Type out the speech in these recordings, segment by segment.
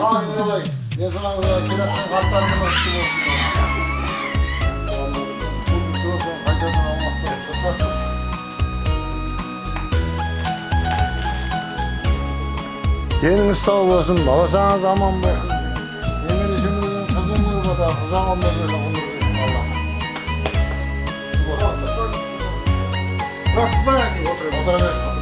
Sağlıksız olayım. Ne zaman kelepçen kartlarını açtım olsun. Geliniz sağ olasın, babasanız aman olsun. Yemin işimizin kızım burada, uzak onda böyle konuşuyorum Allah'ım. Burası bana oturabilirsin.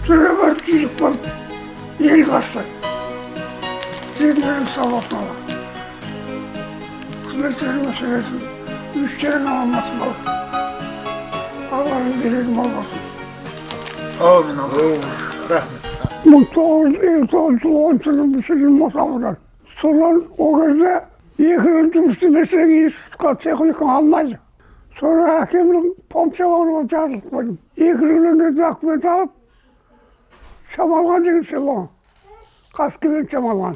Şöyle var çocuk var, yeni kaçtı. Sevgilerim sağ olsun Allah. Kısmetleri meselesi, 3 kere namazım var. Allah'ın dileğim olmasın. Amin Allah'ım. Rahmet. 1910 bir şeyin masamıdır. Sonra o gözde yıkıldım üstüne kaçacak almaydı. Sonra hakemin pomçalarına çağırdık benim. Yıkılığını da akmet alıp Çamalgan dedim şey bana. Kaç gün çamalgan.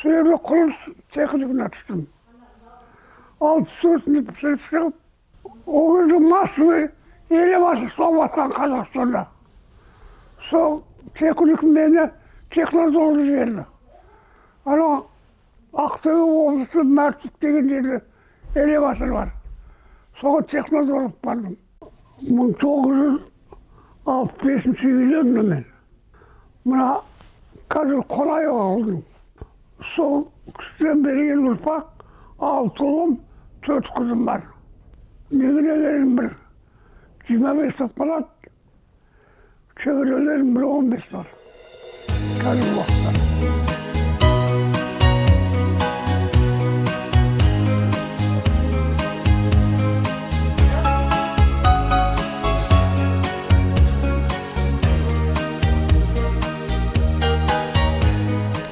Suya bir kuruluş çekildiğine tuttum. Altı sırtını pişirip çıkıp o gün Maslı, Elebaşı Soğuk'tan Kazakistan'da. Soğuk çekildik beni çekildi doğru yerine. Ama aktığı olmuştu Mertlik degen yerine Elebaşı var. Soğuk çekildi olup vardım. 1965 yılında ben. Buna kadın kolay oldum. Son kızdan beri yeni ufak, 6 oğlum, 4 kızım var. Negrelerim bir 25 falan, çevrelerim bir 15 var. Kadın vakti.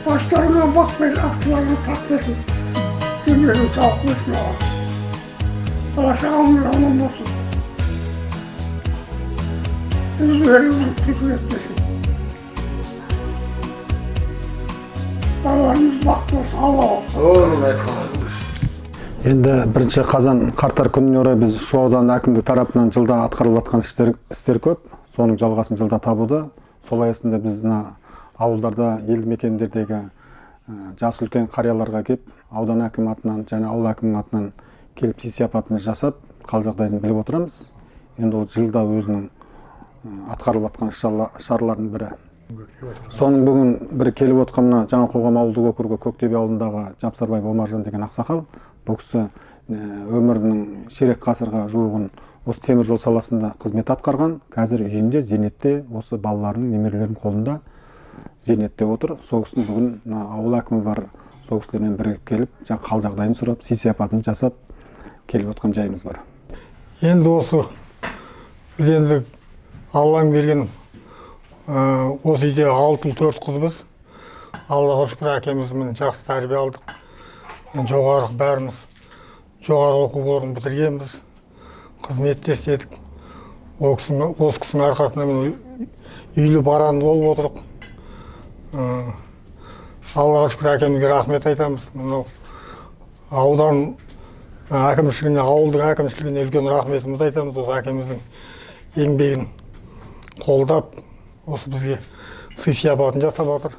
Başlarına bakmayın, aklarını takmasın. Günlerini takmasın Allah. Allah sağımın rahman olsun. Yüzlerimizi tükür etmesin. Allah'ımız bakmasın Allah olsun. Oğlum efendim. Endi 1 Карттар күнүнө орой биз Шу ауданы әкімдік тарапынан жылда атқарылып жатқан істер көп. Соның жалғасын жылда табуда. Сол аясында біз ауылдарда, елді мекендердегі жасы үлкен қарияларға келіп, аудан әкімі атынан және ауыл әкімінің атынан келіп сый-сияпатымызды жасап, қал жағдайын біліп отырамыз. Енді ол жылда өзінің атқарылып жатқан шаралардың бірі. Соның бүгін бір келіп отқанына жаңа қоғам ауылдық округі Көктөбе ауылындағы Жапсарбай Омаржан деген ақсақал. Бұл кісі өмірінің ширек ғасырға жуығын осы темір жол саласында қызмет атқарған. Қазір үйінде, зейнетте, осы балаларының, немерелерінің қолында зейнетте отыр. Сол кісінің бүгін ауыл әкімі бар. Сол кісілермен бірігіп келіп, қал жағдайын сұрап, сый-сияпатын жасап келіп отқан жайымыз бар. Енді осы біз енді Алланың берген осы үйде 6 ұл 4 қызбыз. Аллаға шүкір әкемізмен жақсы тәрбие алдық. Жоғары бәріміз жоғары оқу орнын бітіргенбіз. Қызметте істедік. Осы кісінің арқасында мен үйлі баранды болып отырық. Аллаға шүкір әкемізге рахмет айтамыз. Мынау аудан әкімшілігіне, ауылдың әкімшілігіне үлкен рахметімізді айтамыз. Осы әкеміздің еңбегін қолдап, осы бізге сый-сияпатын жасап жатыр.